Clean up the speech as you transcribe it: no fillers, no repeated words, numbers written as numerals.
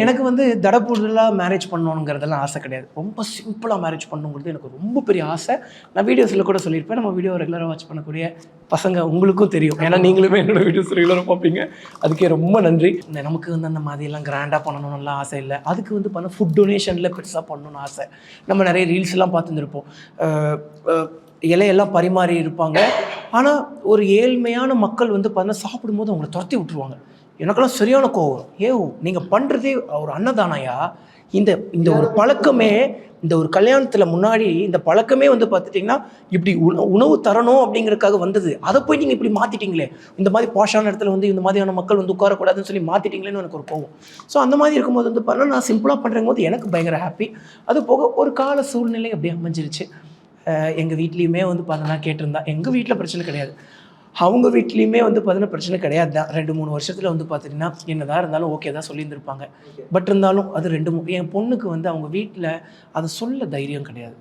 எனக்கு வந்து தடப்புடலாக மேரேஜ் பண்ணணுங்கிறதெல்லாம் ஆசை கிடையாது. ரொம்ப சிம்பிளாக மேரேஜ் பண்ணணுங்கிறது எனக்கு ரொம்ப பெரிய ஆசை. நான் வீடியோஸில் கூட சொல்லியிருப்பேன். நம்ம வீடியோ ரெகுலராக வாட்ச் பண்ணக்கூடிய பசங்க உங்களுக்கும் தெரியும். ஏன்னா நீங்களுமே என்னோடய வீடியோஸ் ரெகுலராக பார்ப்பீங்க. அதுக்கே ரொம்ப நன்றி. நமக்கு வந்து அந்த மாதிரிலாம் கிராண்டாக பண்ணணும்லாம் ஆசை இல்லை. அதுக்கு வந்து பண்ண ஃபுட் டொனேஷனில் பெருசாக பண்ணணும்னு ஆசை. நம்ம நிறைய ரீல்ஸ்லாம் பார்த்துருப்போம். இலையெல்லாம் பரிமாறி இருப்பாங்க. ஆனால் ஒரு ஏழ்மையான மக்கள் வந்து பார்த்தீங்கன்னா சாப்பிடும்போது அவங்கள துரத்தி விட்டுருவாங்க. எனக்கெல்லாம் சரியான கோவம். நீங்கள் பண்ணுறதே ஒரு அன்னதானையா? இந்த ஒரு பழக்கமே, இந்த ஒரு கல்யாணத்தில் முன்னாடி இந்த பழக்கமே வந்து பார்த்துட்டிங்கன்னா இப்படி உணவு தரணும் அப்படிங்கிறதுக்காக வந்தது. அதை போய் நீங்கள் இப்படி மாற்றிட்டீங்களே, இந்த மாதிரி பாஷான இடத்துல வந்து இந்த மாதிரியான மக்கள் வந்து உட்காரக்கூடாதுன்னு சொல்லி மாற்றிட்டீங்களேன்னு எனக்கு ஒரு கோவம். ஸோ அந்த மாதிரி இருக்கும்போது வந்து பார்த்தா நான் சிம்பிளாக பண்ணுறங்கும் போது எனக்கு பயங்கர ஹாப்பி. அது போக ஒரு கால சூழ்நிலை அப்படியே அமைஞ்சிருச்சு. எங்கள் வீட்லேயுமே வந்து பார்த்தீங்கன்னா கேட்டிருந்தா, எங்கள் வீட்டில் பிரச்சனை கிடையாது, அவங்க வீட்லேயுமே வந்து பார்த்தீங்கன்னா பிரச்சனை கிடையாது தான். 2-3 வருஷத்தில் வந்து பார்த்திங்கன்னா என்னதான் இருந்தாலும் ஓகே தான் சொல்லியிருந்திருப்பாங்க. பட் இருந்தாலும் அது என் பொண்ணுக்கு வந்து அவங்க வீட்டில் அதை சொல்ல தைரியம் கிடையாது.